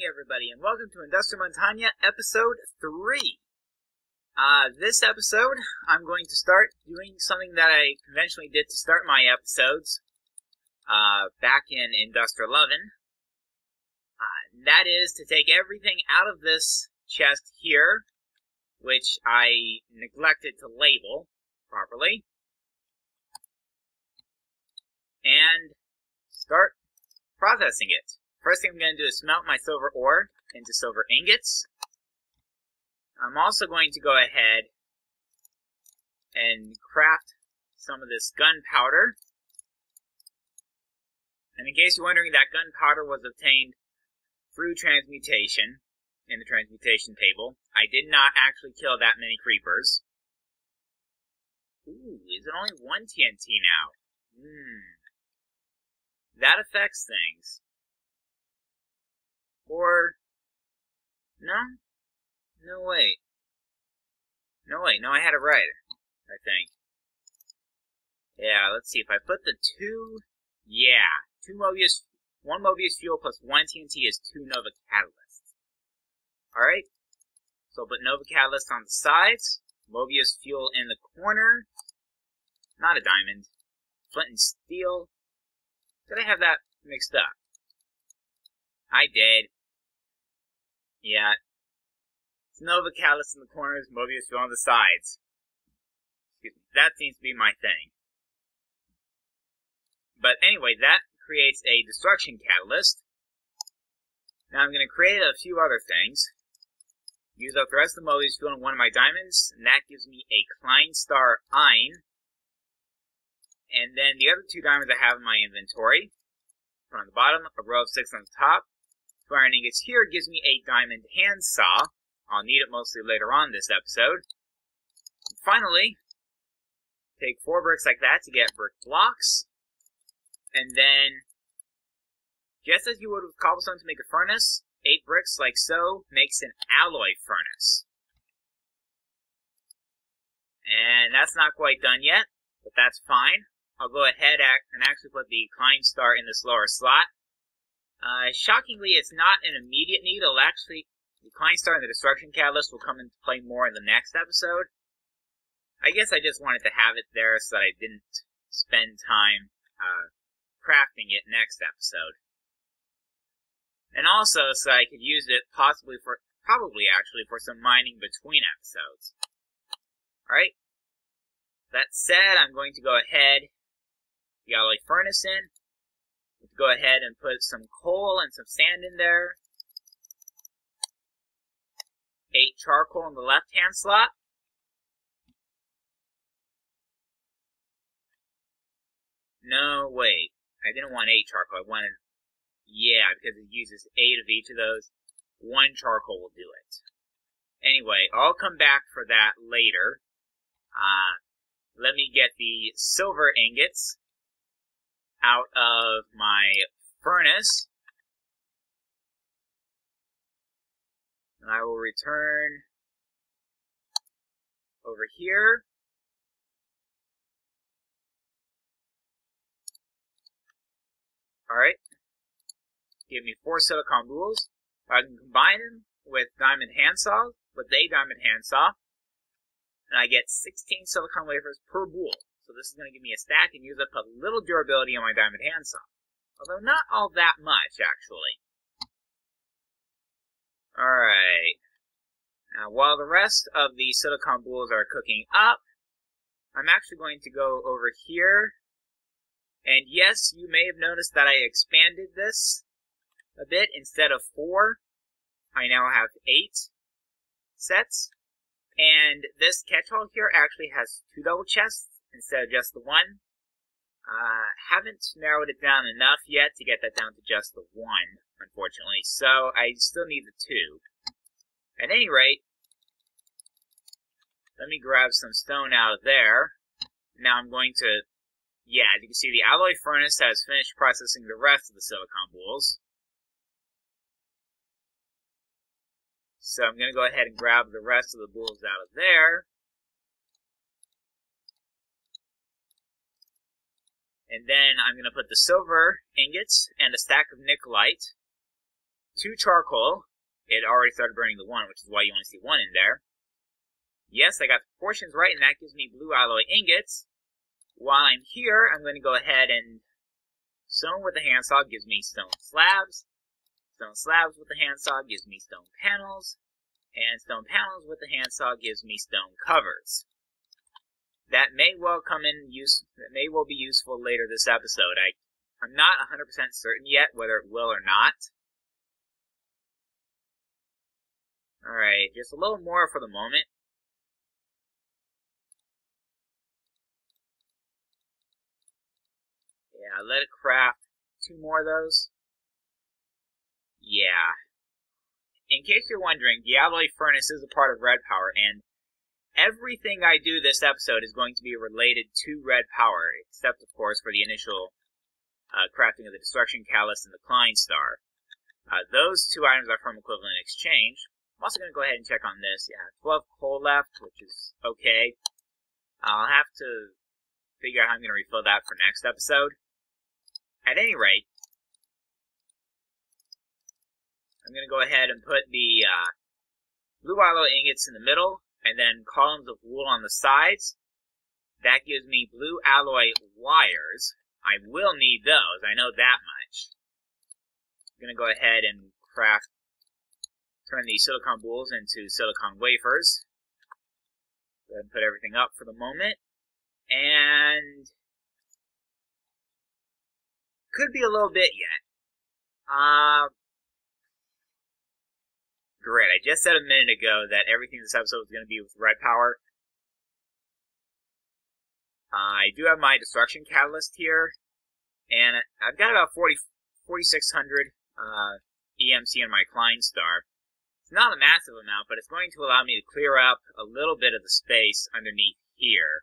morning, everybody, and welcome to IndustriMontagne episode 3. This episode, I'm going to start doing something that I conventionally did to start my episodes back in Industri11. That is to take everything out of this chest here, which I neglected to label properly, and start processing it. First thing I'm going to do is smelt my silver ore into silver ingots. I'm also going to go ahead and craft some of this gunpowder. And in case you're wondering, that gunpowder was obtained through transmutation in the transmutation table. I did not actually kill that many creepers. Ooh, is it only 1 TNT now? That affects things. Or, no, wait. No, I had it right, I think. Yeah, let's see, if I put the 1 Mobius fuel plus 1 TNT is 2 Nova catalysts. Alright, so I'll put Nova catalyst on the sides, Mobius fuel in the corner, not a diamond, flint and steel. Did I have that mixed up? I did. Yeah. It's Nova catalyst in the corners, Mobius fuel on the sides. Excuse me. That seems to be my thing. But anyway, that creates a destruction catalyst. Now I'm going to create a few other things. Use up the rest of the Mobius fuel in one of my diamonds, and that gives me a Klein Star Ein. And then the other 2 diamonds I have in my inventory, one on the bottom, a row of 6 on the top. 2 iron ingots here gives me a diamond handsaw. I'll need it mostly later on this episode. And finally, take 4 bricks like that to get brick blocks. And then, just as you would with cobblestone to make a furnace, 8 bricks like so makes an alloy furnace. And that's not quite done yet, but that's fine. I'll go ahead and actually put the Klein Star in this lower slot. Shockingly, it's not an immediate need. The Klein Star and the Destruction Catalyst will come into play more in the next episode. I guess I just wanted to have it there so that I didn't spend time crafting it next episode. And also so I could use it probably for some mining between episodes. Alright. That said, I'm going to go ahead, the alloy furnace in. Go ahead and put some coal and some sand in there. 8 charcoal in the left-hand slot. No, wait. I didn't want 8 charcoal. I wanted... Yeah, because it uses 8 of each of those. 1 charcoal will do it. Anyway, I'll come back for that later. Let me get the silver ingots out of my furnace. And I will return over here. Alright. Give me 4 silicon boules. I can combine them with a diamond handsaw, and I get 16 silicon wafers per boule. So this is going to give me a stack and use up a little durability on my diamond handsaw. Although not all that much, actually. Alright. Now, while the rest of the silicon boules are cooking up, I'm actually going to go over here. And yes, you may have noticed that I expanded this a bit. Instead of 4, I now have 8 sets. And this catch-all here actually has 2 double chests instead of just the 1. Haven't narrowed it down enough yet to get that down to just the 1, unfortunately. So I still need the 2. At any rate, let me grab some stone out of there. Now I'm going to, as you can see, the alloy furnace has finished processing the rest of the silicon boules. So I'm going to go ahead and grab the rest of the boules out of there. And then I'm going to put the silver ingots and a stack of nickelite 2 charcoal. It already started burning the 1, which is why you only see 1 in there. Yes, I got the proportions right, and that gives me blue alloy ingots. While I'm here, I'm going to go ahead and stone with the handsaw gives me stone slabs. Stone slabs with the handsaw gives me stone panels. And stone panels with the handsaw gives me stone covers. That may well be useful later this episode. I'm not 100% certain yet whether it will or not. Alright, just a little more for the moment. Yeah, let it craft 2 more of those. Yeah. In case you're wondering, the alloy furnace is a part of red power, and everything I do this episode is going to be related to red power, except, of course, for the initial crafting of the destruction catalyst and the Klein star. Those 2 items are from equivalent exchange. I'm also going to go ahead and check on this. Yeah, 12 coal left, which is okay. I'll have to figure out how I'm going to refill that for next episode. At any rate, I'm going to go ahead and put the blue alloy ingots in the middle, and then columns of wool on the sides. That gives me blue alloy wires. I will need those, I know that much. I'm going to go ahead and turn the silicon boules into silicon wafers. Go ahead and put everything up for the moment. And could be a little bit yet. Great, I just said a minute ago that everything in this episode was going to be with red power. I do have my destruction catalyst here, and I've got about 4,600 EMC in my Klein star. It's not a massive amount, but it's going to allow me to clear up a little bit of the space underneath here.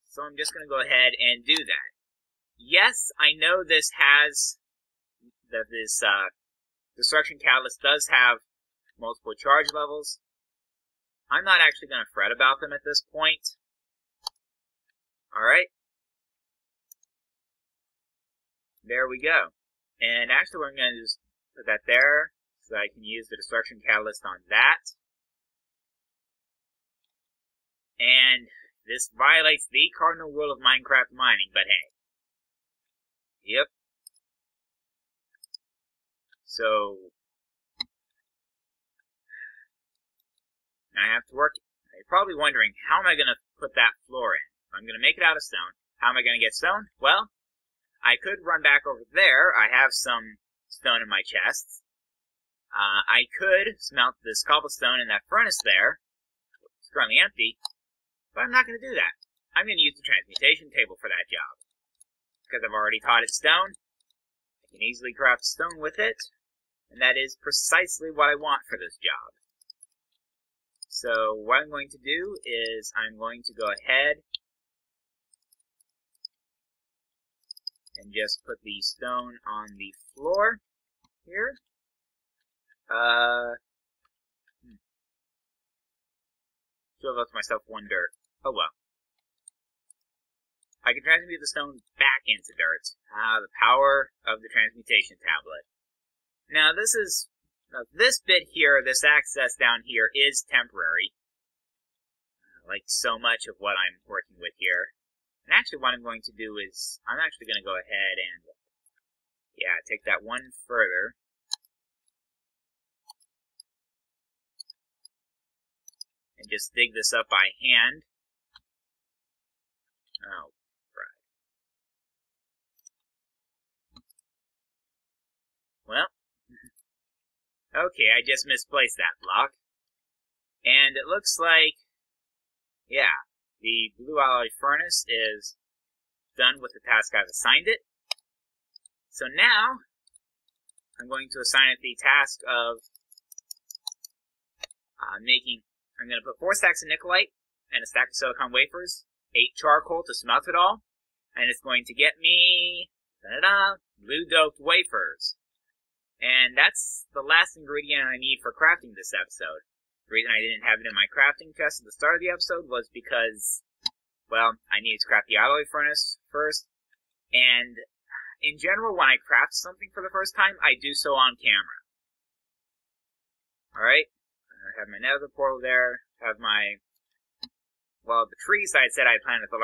So I'm just going to go ahead and do that. Yes, I know this destruction catalyst does have multiple charge levels. I'm not actually going to fret about them at this point. Alright. There we go. And actually we're going to just put that there, so I can use the destruction catalyst on that. And this violates the cardinal rule of Minecraft mining, but hey. Yep. So, I have to work. You're probably wondering, how am I going to put that floor in? I'm going to make it out of stone. How am I going to get stone? Well, I could run back over there. I have some stone in my chests. I could smelt this cobblestone in that furnace there. It's currently empty. But I'm not going to do that. I'm going to use the transmutation table for that job. Because I've already taught it stone. I can easily craft stone with it. And that is precisely what I want for this job. So what I'm going to do is I'm going to go ahead and just put the stone on the floor here. Should have left myself 1 dirt. Oh well. I can transmute the stone back into dirt. The power of the transmutation tablet. Now this bit here, this access down here is temporary. Like so much of what I'm working with here. And actually what I'm going to do is, I'm actually going to go ahead and, yeah, take that 1 further. And just dig this up by hand. Oh. Well, okay, I just misplaced that block. And it looks like, yeah, the blue alloy furnace is done with the task I've assigned it. So now, I'm going to assign it the task of I'm going to put 4 stacks of nickelite and a stack of silicon wafers, 8 charcoal to smelt it all, and it's going to get me, blue doped wafers. And that's the last ingredient I need for crafting this episode. The reason I didn't have it in my crafting chest at the start of the episode was because, well, I needed to craft the alloy furnace first, and in general, when I craft something for the first time, I do so on camera. Alright, I have my nether portal there, have my, well, the trees I said I planted at the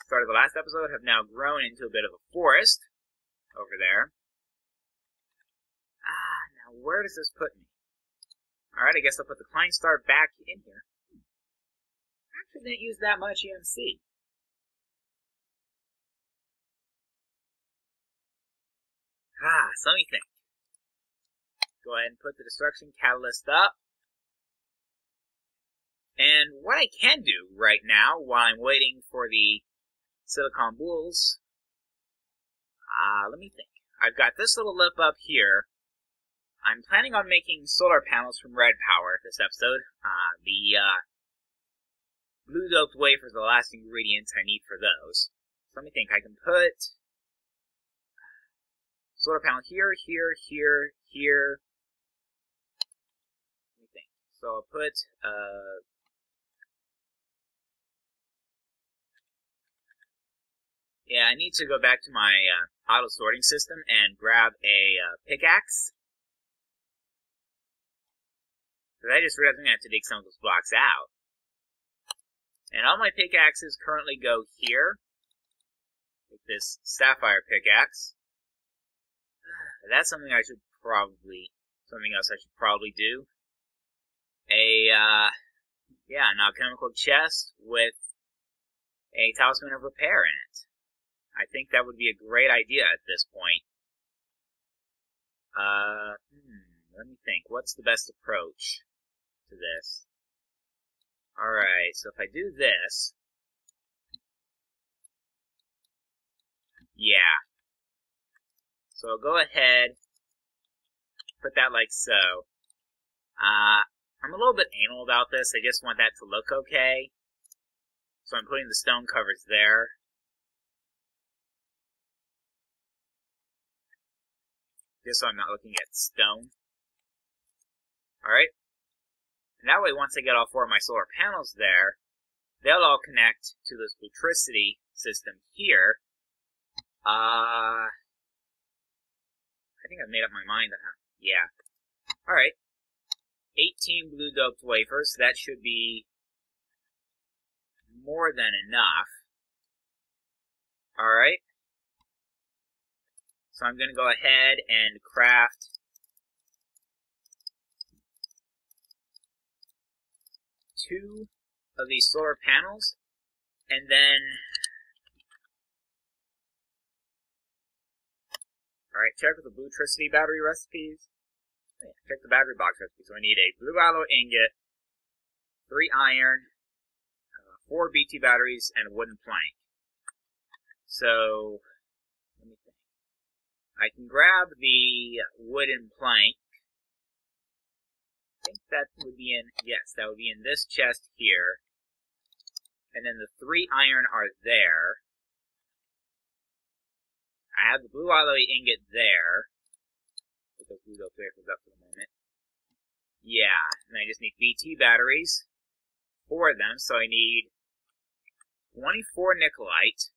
start of the last episode have now grown into a bit of a forest over there. Now where does this put me? Alright, I guess I'll put the Klein Star back in here. Actually didn't use that much EMC. So let me think. Go ahead and put the destruction catalyst up. And what I can do right now, while I'm waiting for the silicon bulls, let me think. I've got this little lip up here. I'm planning on making solar panels from red power this episode. The blue doped wafers are the last ingredients I need for those. So let me think. I can put solar panel here, here, here, here. Let me think. So I'll put yeah, I need to go back to my auto sorting system and grab a pickaxe. Because I just realized I'm going to have to dig some of those blocks out. And all my pickaxes currently go here. Like this sapphire pickaxe. That's something I should probably, something else I should probably do. An alchemical chest with a talisman of repair in it. I think that would be a great idea at this point. Let me think. What's the best approach to this? Alright, so if I do this... Yeah. So I'll go ahead, put that like so. I'm a little bit anal about this. I just want that to look okay. So I'm putting the stone covers there. Just so I'm not looking at stone. Alright. And that way, once I get all 4 of my solar panels there, they'll all connect to this blutricity system here. I think I've made up my mind. Yeah. Alright. 18 blue doped wafers. That should be more than enough. Alright. So I'm going to go ahead and craft 2 of these solar panels, and then, alright, check with the blutricity battery recipes. Check the battery box recipe. So I need a blue alloy ingot, 3 iron, 4 BT batteries, and a wooden plank. So, let me think. I can grab the wooden plank. I think that would be in, yes, that would be in this chest here. And then the 3 iron are there. I have the blue alloy ingot there. Put those blue doped wafers up for the moment. Yeah, and I just need BT batteries. 4 of them, so I need 24 nickelite.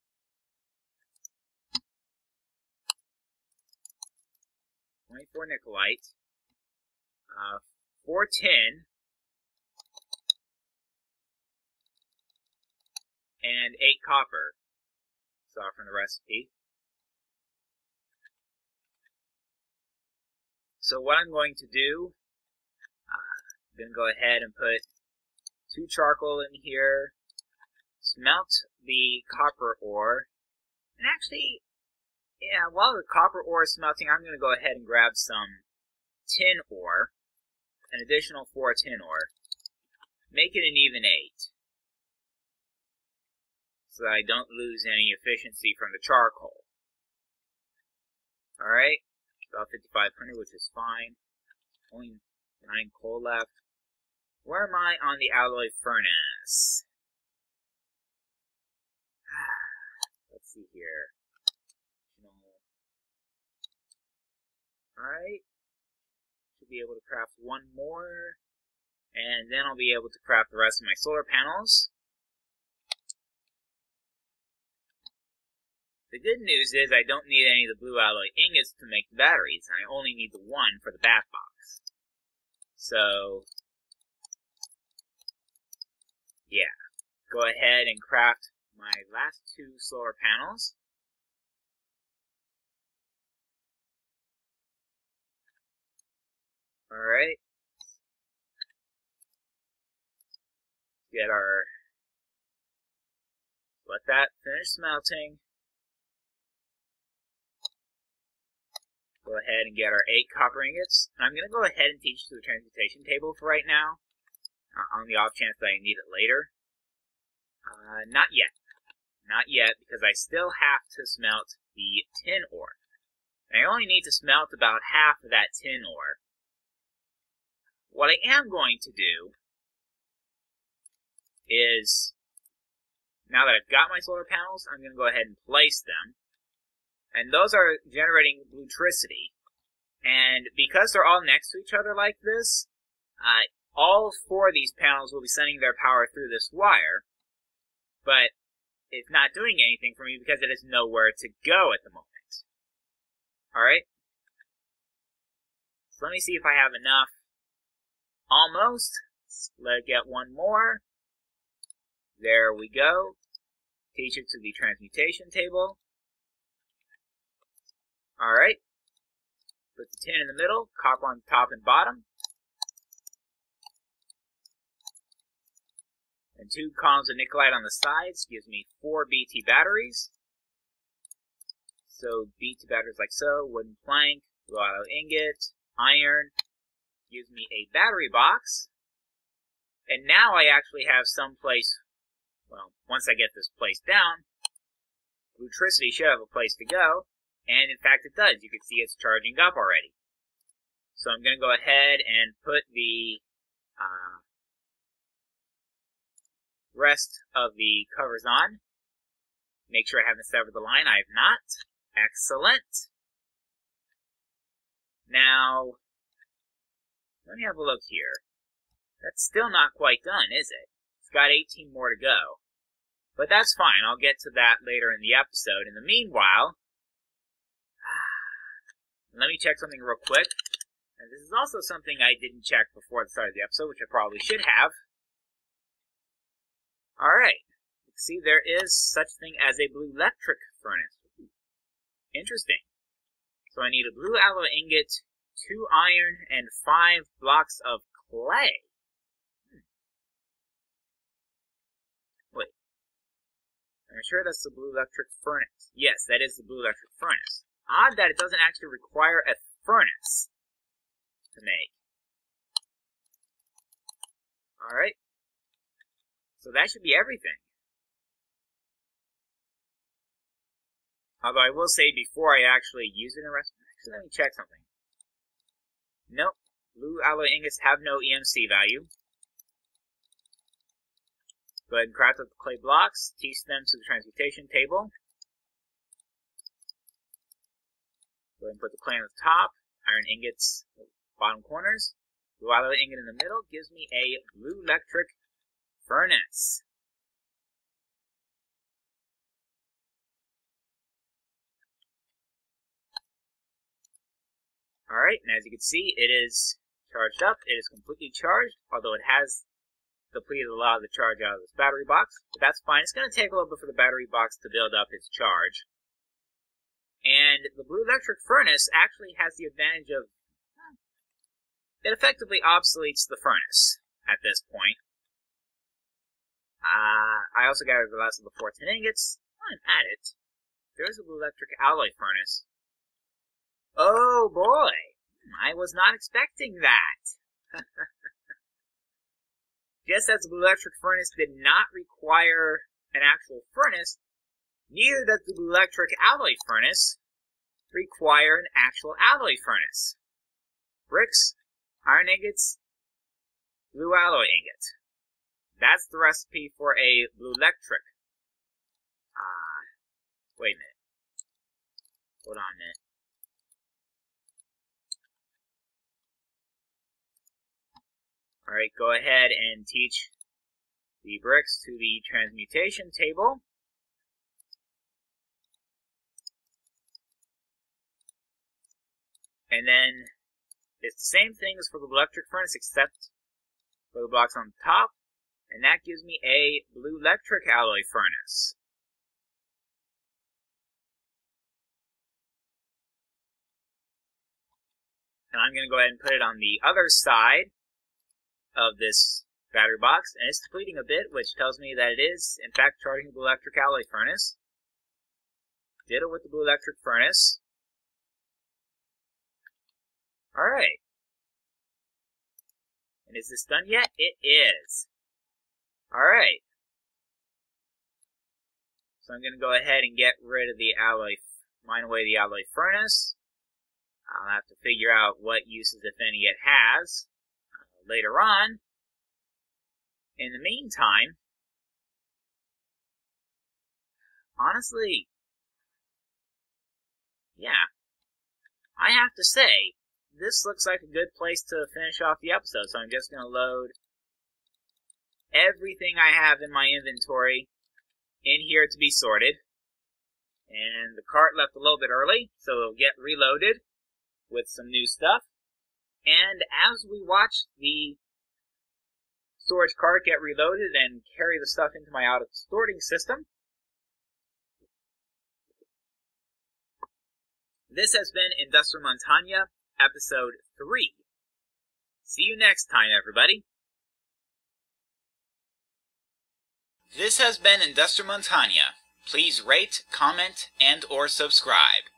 24 nickelite. 4 tin. And 8 copper. Saw from the recipe. So what I'm going to do, I'm going to go ahead and put 2 charcoal in here, smelt the copper ore, and actually, yeah, while the copper ore is smelting, I'm going to go ahead and grab some tin ore, an additional 4 tin ore, make it an even 8, so that I don't lose any efficiency from the charcoal. Alright. About 5,500, which is fine. Only 9 coal left. Where am I on the alloy furnace? Let's see here. Alright. Should be able to craft 1 more. And then I'll be able to craft the rest of my solar panels. The good news is I don't need any of the blue alloy ingots to make the batteries, and I only need the one for the bath box. So, yeah, go ahead and craft my last 2 solar panels. Alright. Let that finish smelting. Go ahead and get our 8 copper ingots. And I'm going to go ahead and teach to the transmutation table for right now, on the off chance that I need it later. Not yet. Not yet, because I still have to smelt the tin ore. And I only need to smelt about half of that tin ore. What I am going to do is, now that I've got my solar panels, I'm going to go ahead and place them. And those are generating blutricity. And because they're all next to each other like this, all 4 of these panels will be sending their power through this wire. But it's not doing anything for me because it has nowhere to go at the moment. Alright? So let me see if I have enough. Almost. Let's get one more. There we go. Teach it to the transmutation table. Alright. Put the tin in the middle, copper on the top and bottom. And 2 columns of nickelite on the sides gives me 4 BT batteries. So BT batteries like so, wooden plank, blue alloy ingot, iron, gives me a battery box. And now I actually have some place, well, once I get this place down, blutricity should have a place to go. And in fact it does. You can see it's charging up already. So I'm going to go ahead and put the rest of the covers on. Make sure I haven't severed the line. I have not. Excellent. Now, let me have a look here. That's still not quite done, is it? It's got 18 more to go. But that's fine. I'll get to that later in the episode. In the meanwhile, let me check something real quick. And this is also something I didn't check before the start of the episode, which I probably should have. Alright. See, there is such thing as a blutricity furnace. Interesting. So I need a blue alloy ingot, 2 iron, and 5 blocks of clay. Wait. I'm sure that's the blutricity furnace. Yes, that is the blutricity furnace. Odd that it doesn't actually require a furnace to make. Alright. So that should be everything. Although I will say before I actually use it in a recipe, actually let me check something. Nope. Blue alloy ingots have no EMC value. Go ahead and craft up the clay blocks, teach them to the transmutation table. Go ahead and put the clay on the top, iron ingots bottom corners. Blue alloy ingot in the middle gives me a blutricity furnace. Alright, and as you can see, it is charged up. It is completely charged, although it has depleted a lot of the charge out of this battery box. But that's fine. It's going to take a little bit for the battery box to build up its charge. And the blutricity furnace actually has the advantage of, it effectively obsoletes the furnace at this point. I also gathered the last of the 4 tin ingots. While I'm at it, there is a blutricity alloy furnace. Oh boy, I was not expecting that. Just as the blutricity furnace did not require an actual furnace, neither does the blutricity alloy furnace require an actual alloy furnace. Bricks, iron ingots, blue alloy ingot. That's the recipe for a blutricity. Wait a minute. Hold on a minute. Alright, go ahead and teach the bricks to the transmutation table. And then it's the same thing as for the electric furnace, except for the blocks on the top. And that gives me a blue electric alloy furnace. And I'm going to go ahead and put it on the other side of this battery box. And it's depleting a bit, which tells me that it is, in fact, charging the blue electric alloy furnace. Ditto with the blue electric furnace. Alright. And is this done yet? It is. Alright. So I'm going to go ahead and get rid of the alloy, mine away the alloy furnace. I'll have to figure out what uses, if any, it has later on. In the meantime, honestly, yeah, I have to say, this looks like a good place to finish off the episode. So I'm just going to load everything I have in my inventory in here to be sorted. And the cart left a little bit early, so it'll get reloaded with some new stuff. And as we watch the storage cart get reloaded and carry the stuff into my auto-sorting system, this has been IndustriMontagne, episode 3. See you next time, everybody. This has been IndustriMontagne. Please rate, comment, and/or subscribe.